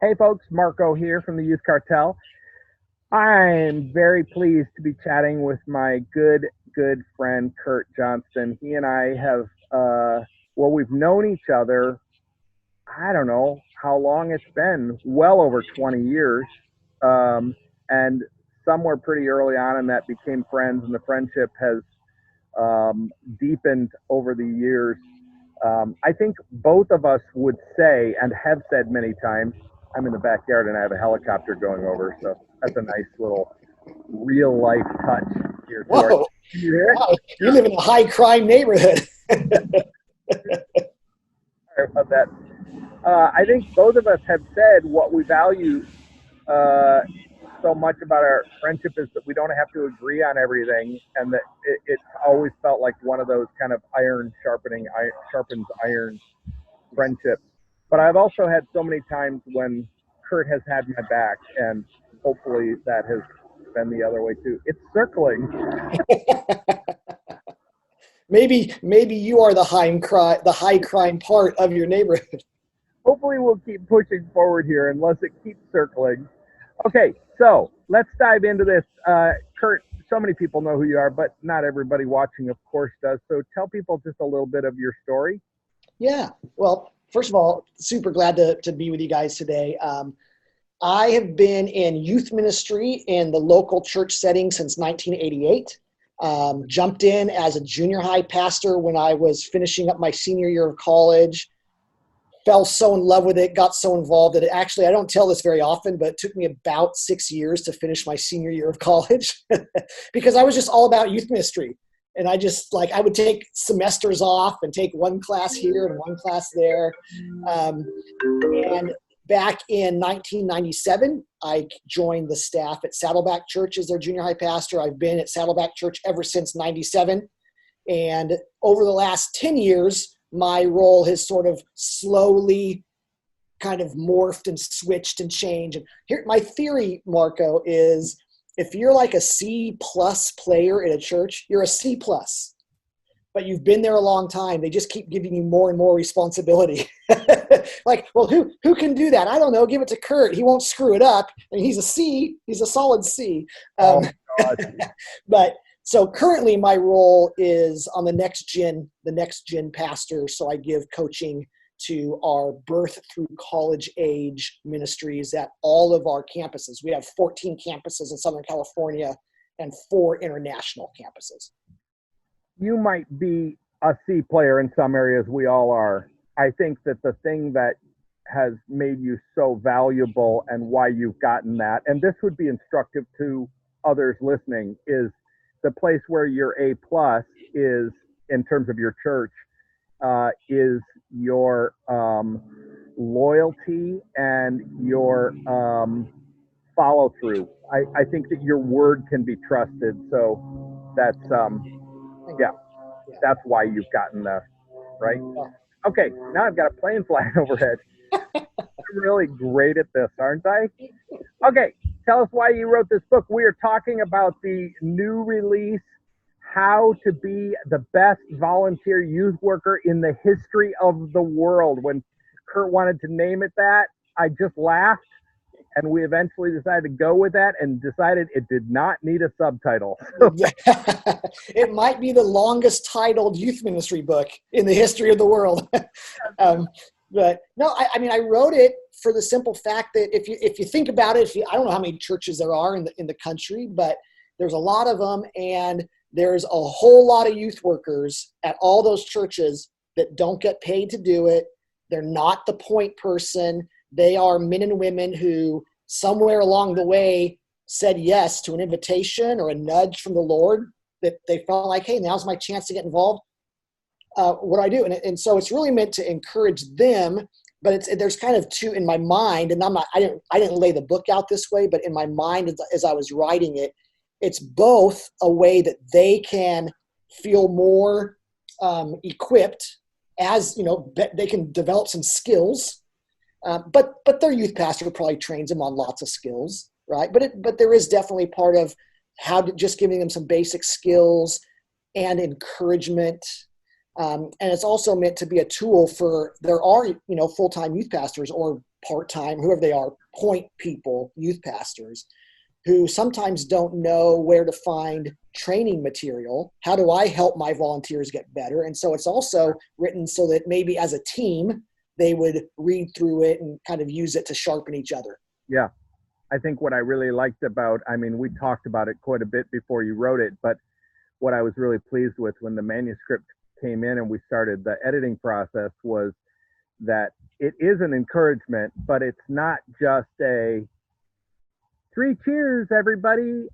Hey folks, Marco here from the Youth Cartel. I'm very pleased to be chatting with my good friend Kurt Johnston. He and I have, we've known each other, I don't know how long it's been, well over 20 years. And somewhere pretty early on in that became friends, and the friendship has deepened over the years. I think both of us would say, and have said many times, I'm in the backyard and I have a helicopter going over, so that's a nice little real life touch here. Whoa! You hear it? Wow, you live in a high crime neighborhood. Sorry about that. I think both of us have said what we value so much about our friendship is that we don't have to agree on everything, and that it's always felt like one of those kind of sharpens iron friendships. But I've also had so many times when Kurt has had my back, and hopefully that has been the other way too. It's circling. maybe you are the high crime part of your neighborhood. Hopefully we'll keep pushing forward here unless it keeps circling. Okay, so let's dive into this. Kurt, so many people know who you are, but not everybody watching, of course, does. So tell people just a little bit of your story. Yeah. Well, first of all, super glad to be with you guys today. I have been in youth ministry in the local church setting since 1988. Jumped in as a junior high pastor when I was finishing up my senior year of college. Fell so in love with it, got so involved that I don't tell this very often, but it took me about 6 years to finish my senior year of college because I was just all about youth ministry. And I would take semesters off and take one class here and one class there. And back in 1997, I joined the staff at Saddleback Church as their junior high pastor. I've been at Saddleback Church ever since 97. And over the last 10 years, my role has sort of slowly kind of morphed and switched and changed. And here, my theory, Marco, is if you're like a C+ player in a church, you're a C+, but you've been there a long time. They just keep giving you more and more responsibility. Like, well, who can do that? I don't know. Give it to Kurt. He won't screw it up. I mean, he's a C. He's a solid C. But so currently my role is on the next gen pastor. So I give coaching to our birth through college age ministries at all of our campuses. We have 14 campuses in Southern California and 4 international campuses. You might be a C player in some areas. We all are. I think that the thing that has made you so valuable and why you've gotten that, and this would be instructive to others listening, is the place where your A+ is in terms of your church, is your loyalty and your follow through. I think that your word can be trusted. So that's that's why you've gotten the right. Okay, now I've got a plane flying overhead. I'm really great at this, aren't I? Okay, tell us why you wrote this book. We are talking about the new release, How to Be the Best Volunteer Youth Worker in the History of the World. When Kurt wanted to name it that, I just laughed, and we eventually decided to go with that and decided it did not need a subtitle. It might be the longest titled youth ministry book in the history of the world. But no, I mean, I wrote it for the simple fact that if you think about it, I don't know how many churches there are in the country, but there's a lot of them, and there's a whole lot of youth workers at all those churches that don't get paid to do it. They're not the point person. They are men and women who somewhere along the way said yes to an invitation or a nudge from the Lord that they felt like, hey, now's my chance to get involved. What do I do? And so it's really meant to encourage them, but there's kind of two in my mind, and I didn't lay the book out this way, but in my mind as I was writing it, it's both a way that they can feel more equipped, as you know, they can develop some skills, but their youth pastor probably trains them on lots of skills, right? But there is definitely part of just giving them some basic skills and encouragement And it's also meant to be a tool for, there are, full-time youth pastors or part-time, whoever they are, point people, youth pastors, who sometimes don't know where to find training material. How do I help my volunteers get better? And so it's also written so that maybe as a team, they would read through it and kind of use it to sharpen each other. Yeah. I think what I really liked about, we talked about it quite a bit before you wrote it, but what I was really pleased with when the manuscript came in and we started the editing process was that it is an encouragement, but it's not just a 3 cheers, everybody.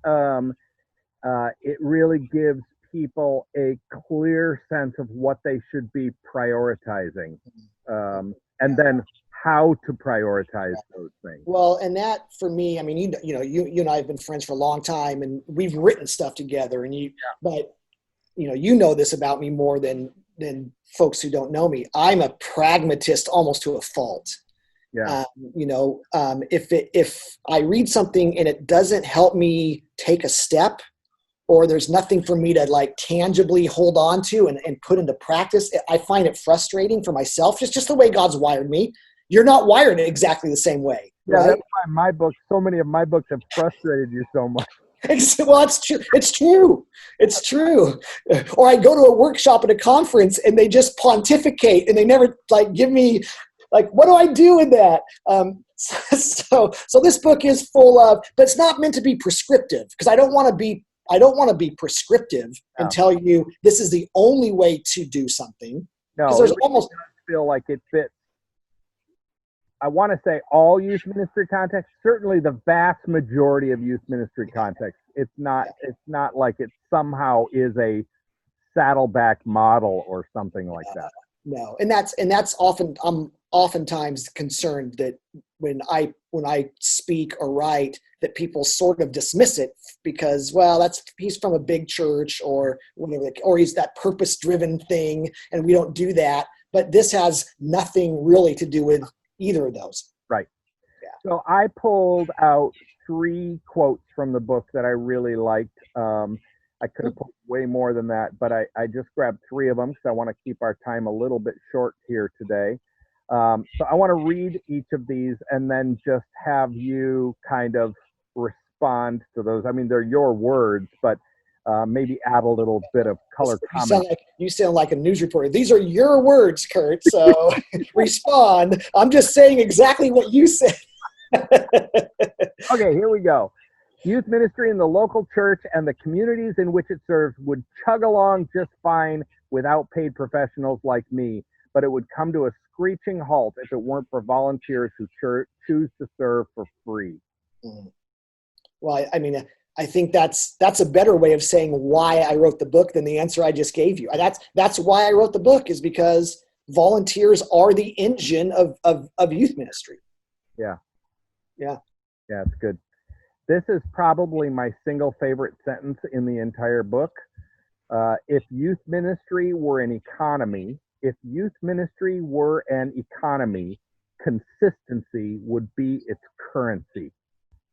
It really gives people a clear sense of what they should be prioritizing, and then how to prioritize those things. Well, and that for me, you and I have been friends for a long time, and we've written stuff together. And but you know this about me more than folks who don't know me. I'm a pragmatist almost to a fault. Yeah. If I read something and it doesn't help me take a step, or there's nothing for me to like tangibly hold on to and put into practice, I find it frustrating for myself. It's just the way God's wired me. You're not wired exactly the same way. Yeah, right? that's why so many of my books have frustrated you so much. Well, it's true. It's true. Or I go to a workshop at a conference and they just pontificate and they never give me what do I do with that? So this book is full of, but it's not meant to be prescriptive, because I don't want to be prescriptive and tell you this is the only way to do something. No, there's it almost feel like it fits. I want to say all youth ministry context, certainly the vast majority of youth ministry context. It's not like it somehow is a saddleback model or something like that. No. And that's often, I'm oftentimes concerned that when I speak or write, that people sort of dismiss it because, well, he's from a big church or whatever, or he's that purpose-driven thing, and we don't do that. But this has nothing really to do with either of those. Right. Yeah. So I pulled out 3 quotes from the book that I really liked. I could have pulled way more than that, but I just grabbed 3 of them because I want to keep our time a little bit short here today. So I want to read each of these and then just have you kind of respond to those. They're your words, but maybe add a little bit of color comment. You sound like a news reporter. These are your words, Kurt, so respond. I'm just saying exactly what you said. Okay, here we go. Youth ministry in the local church and the communities in which it serves would chug along just fine without paid professionals like me, but it would come to a screeching halt if it weren't for volunteers who choose to serve for free. Well, I think that's a better way of saying why I wrote the book than the answer I just gave you. That's why I wrote the book, is because volunteers are the engine of youth ministry. Yeah. Yeah. Yeah, it's good. This is probably my single favorite sentence in the entire book. If youth ministry were an economy, consistency would be its currency.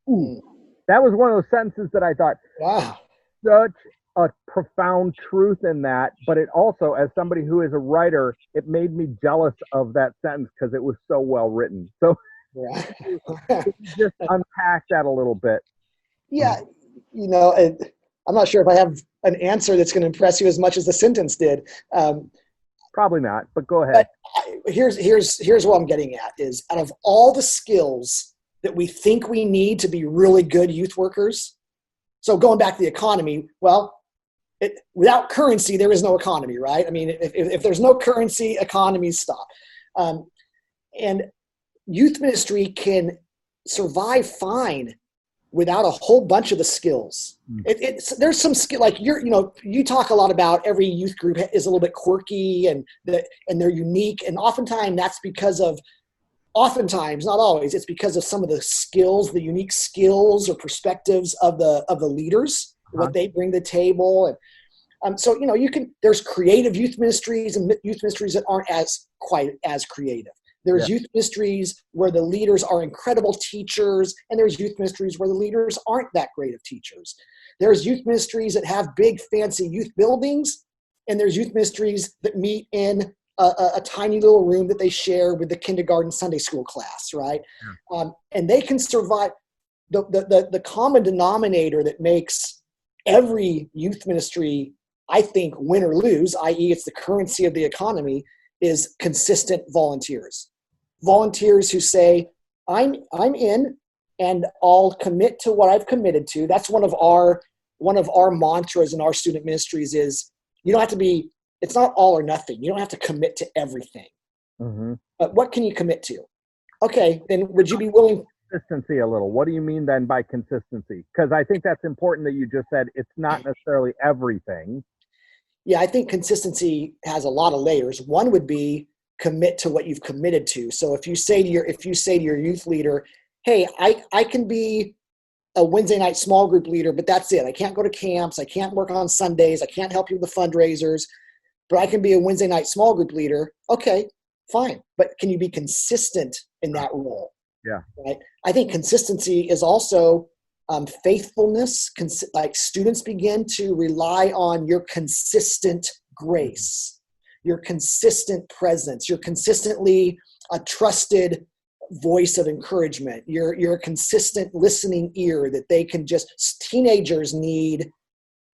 Ooh. That was one of those sentences that I thought, wow, such a profound truth in that. But it also, as somebody who is a writer, it made me jealous of that sentence because it was so well written. So just unpack that a little bit. Yeah, I'm not sure if I have an answer that's going to impress you as much as the sentence did. Probably not, but go ahead. But here's what I'm getting at is, out of all the skills that we think we need to be really good youth workers. So going back to the economy, well, without currency, there is no economy, right? If there's no currency, economies stop. And youth ministry can survive fine without a whole bunch of the skills. There's some skill, like you talk a lot about every youth group is a little bit quirky and they're unique. And oftentimes, not always, it's because of some of the skills, the unique skills or perspectives of the leaders, what they bring to the table. And so, there's creative youth ministries and youth ministries that aren't quite as creative. There's youth ministries where the leaders are incredible teachers, and there's youth ministries where the leaders aren't that great of teachers. There's youth ministries that have big, fancy youth buildings, and there's youth ministries that meet in a tiny little room that they share with the kindergarten Sunday school class, right? And they can survive. The common denominator that makes every youth ministry, I think, win or lose, i.e. it's the currency of the economy, is consistent volunteers. Volunteers who say, I'm in and I'll commit to what I've committed to. That's one of our mantras in our student ministries is you don't have to be, it's not all or nothing. You don't have to commit to everything. Mm-hmm. But what can you commit to? Okay, then would you be willing? Consistency a little. What do you mean then by consistency? Because I think that's important that you just said it's not necessarily everything. Yeah, I think consistency has a lot of layers. One would be commit to what you've committed to. So if you say to your youth leader, hey, I can be a Wednesday night small group leader, but that's it. I can't go to camps. I can't work on Sundays. I can't help you with the fundraisers, but I can be a Wednesday night small group leader. Okay, fine. But can you be consistent in that role? Yeah. Right. I think consistency is also faithfulness. Like students begin to rely on your consistent grace, your consistent presence, you're consistently a trusted voice of encouragement. You're a consistent listening ear that they can just, teenagers need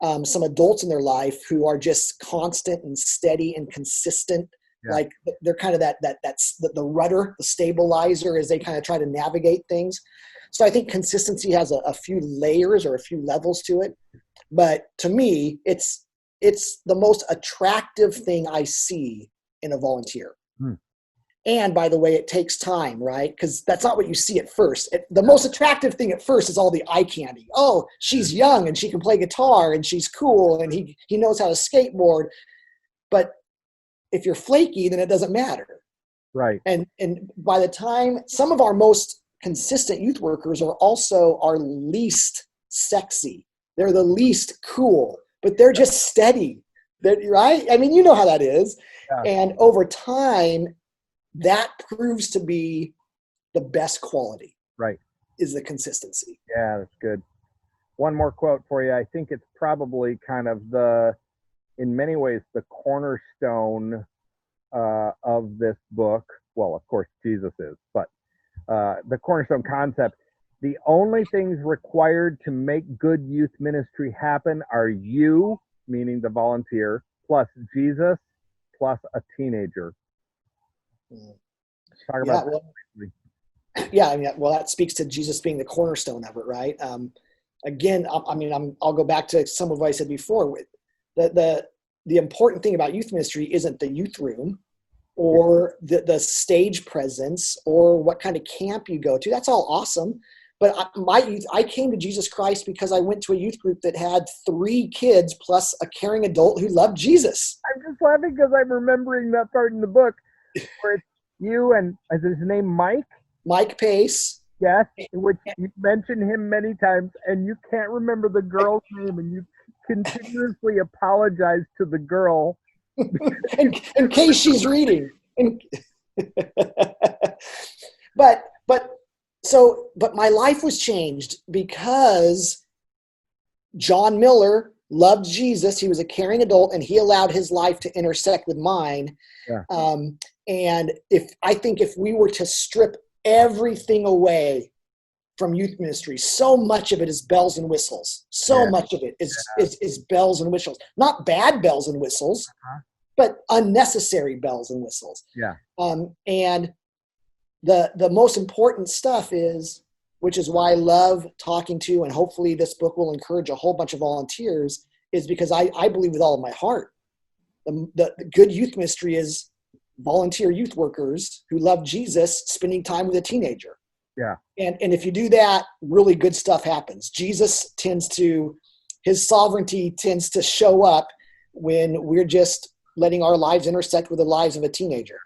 some adults in their life who are just constant and steady and consistent. Yeah. Like they're kind of that's the rudder, the stabilizer as they kind of try to navigate things. So I think consistency has a few layers or a few levels to it. But to me, it's the most attractive thing I see in a volunteer. And by the way, it takes time, right? Because that's not what you see at first. The most attractive thing at first is all the eye candy. Oh, she's young and she can play guitar and she's cool and he knows how to skateboard. But if you're flaky, then it doesn't matter. Right. And by the time, some of our most consistent youth workers are also our least sexy. They're the least cool, but they're just steady. Right? I mean, you know how that is. Yeah. And over time, that proves to be the best quality. Right. Is the consistency. Yeah, that's good. One more quote for you. I think it's probably kind of in many ways, the cornerstone of this book. Well, of course, Jesus is, but the cornerstone concept. The only things required to make good youth ministry happen are you, meaning the volunteer, plus Jesus, plus a teenager. Talk about I mean, well, that speaks to Jesus being the cornerstone of it, right? Again, I'll go back to some of what I said before. The important thing about youth ministry isn't the youth room or the stage presence or what kind of camp you go to. That's all awesome. But I came to Jesus Christ because I went to a youth group that had 3 kids plus a caring adult who loved Jesus. I'm just laughing because I'm remembering that part in the book where it's you and, is his name Mike? Mike Pace. Yes, which you mentioned him many times, and you can't remember the girl's name, and you continuously apologize to the girl. in case she's reading. But my life was changed because John Miller loved Jesus. He was a caring adult, and he allowed his life to intersect with mine. Yeah. And if we were to strip everything away from youth ministry, so much of it is bells and whistles. So much of it is bells and whistles. Not bad bells and whistles, but unnecessary bells and whistles. Yeah. And the most important stuff is, which is why I love talking to, and hopefully this book will encourage a whole bunch of volunteers, is because I believe with all of my heart, the good youth ministry is volunteer youth workers who love Jesus spending time with a teenager. Yeah. And if you do that, really good stuff happens. Jesus his sovereignty tends to show up when we're just letting our lives intersect with the lives of a teenager.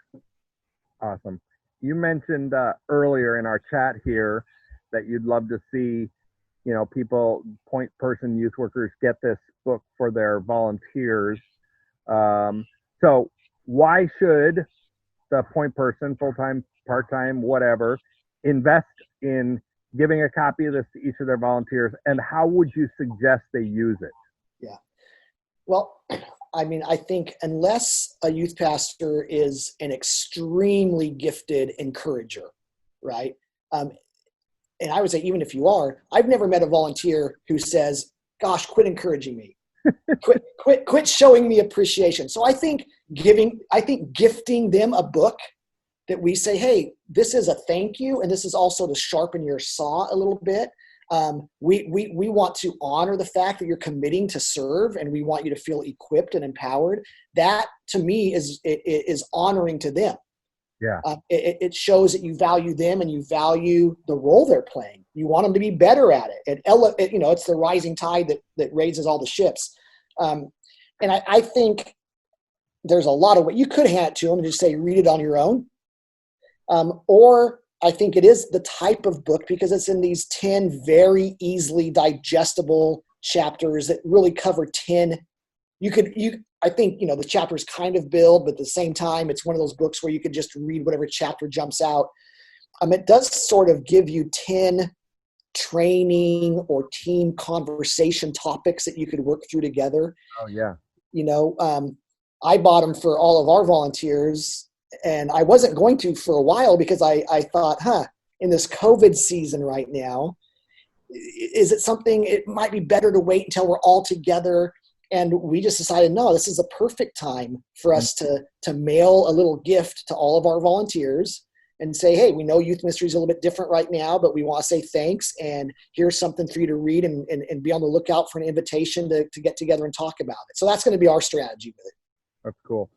Awesome. You mentioned earlier in our chat here that you'd love to see, people, point person youth workers get this book for their volunteers. So why should the point person, full-time, part-time, whatever, invest in giving a copy of this to each of their volunteers, and how would you suggest they use it? Yeah. Well, I mean, I think unless a youth pastor is an extremely gifted encourager, right? And I would say, even if you are, I've never met a volunteer who says, gosh, quit encouraging me. quit showing me appreciation. So I think gifting them a book that we say, hey, this is a thank you, and this is also to sharpen your saw a little bit. We want to honor the fact that you're committing to serve, and we want you to feel equipped and empowered. That, to me, is honoring to them. Yeah. It shows that you value them and you value the role they're playing. You want them to be better at it. It's the rising tide that raises all the ships. And I think there's a lot of what you could hand it to them and just say, read it on your own. Or I think it is the type of book, because it's in these 10 very easily digestible chapters that really cover 10. I think, the chapters kind of build, but at the same time, it's one of those books where you could just read whatever chapter jumps out. It does sort of give you 10 training or team conversation topics that you could work through together. Oh, yeah. I bought them for all of our volunteers, and I wasn't going to for a while because I thought, in this COVID season right now, is it something, it might be better to wait until we're all together. And we just decided, no, this is a perfect time for us to mail a little gift to all of our volunteers and say, hey, we know youth ministry is a little bit different right now, but we want to say thanks. And here's something for you to read and be on the lookout for an invitation to get together and talk about it. So that's going to be our strategy with it. That's cool.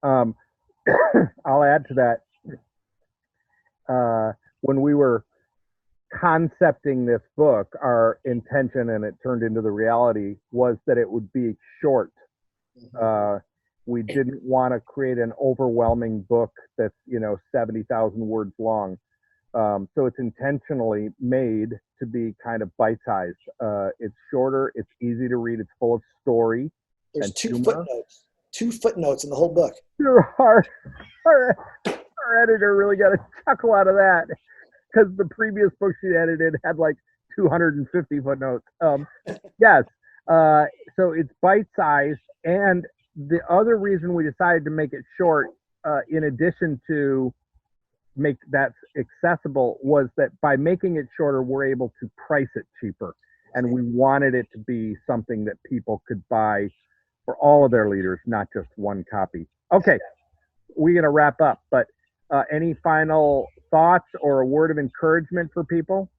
I'll add to that. When we were concepting this book, our intention, and it turned into the reality, was that it would be short. We didn't want to create an overwhelming book that's 70,000 words long. So it's intentionally made to be kind of bite-sized. It's shorter, it's easy to read, it's full of story. There's two footnotes in the whole book. Our editor really got a chuckle out of that, because the previous book she edited had like 250 footnotes. Yes. So it's bite-sized. And the other reason we decided to make it short, in addition to make that accessible, was that by making it shorter, we're able to price it cheaper. And we wanted it to be something that people could buy for all of their leaders, not just one copy. Okay, we're going to wrap up, but any final thoughts or a word of encouragement for people?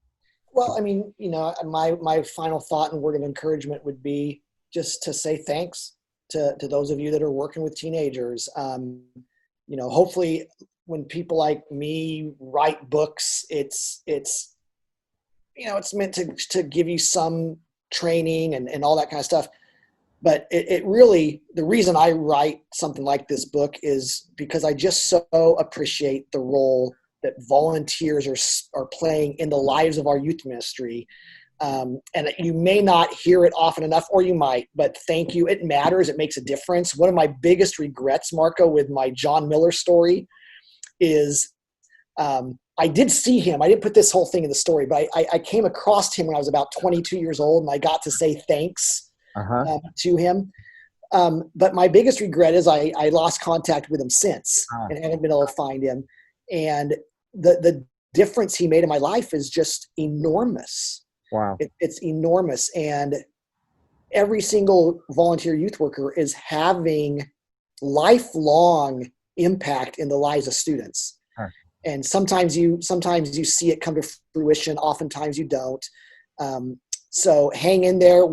Well, I mean, my final thought and word of encouragement would be just to say thanks to those of you that are working with teenagers. Hopefully when people like me write books, it's meant to give you some training and all that kind of stuff. But it really, the reason I write something like this book is because I just so appreciate the role that volunteers are playing in the lives of our youth ministry. And you may not hear it often enough, or you might, but thank you. It matters. It makes a difference. One of my biggest regrets, Marco, with my John Miller story is I did see him. I didn't put this whole thing in the story, but I came across him when I was about 22 years old, and I got to say thanks to him. But my biggest regret is I lost contact with him since and haven't been able to find him. And the difference he made in my life is just enormous. Wow. It's enormous. And every single volunteer youth worker is having lifelong impact in the lives of students. And sometimes you see it come to fruition. Oftentimes you don't. So hang in there.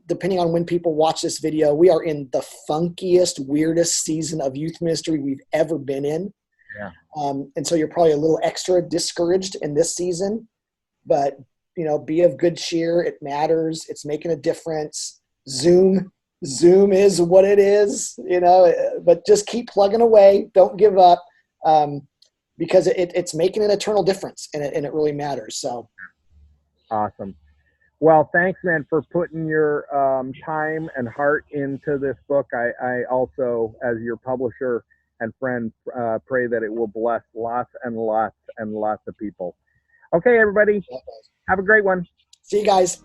Depending on when people watch this video, we are in the funkiest, weirdest season of youth ministry we've ever been in. Yeah. And so you're probably a little extra discouraged in this season, but be of good cheer. It matters. It's making a difference. Zoom is what it is, but just keep plugging away. Don't give up, because it's making an eternal difference, and it really matters. So awesome. Well, thanks, man, for putting your time and heart into this book. I also, as your publisher and friend, pray that it will bless lots and lots and lots of people. Okay, everybody, have a great one. See you guys.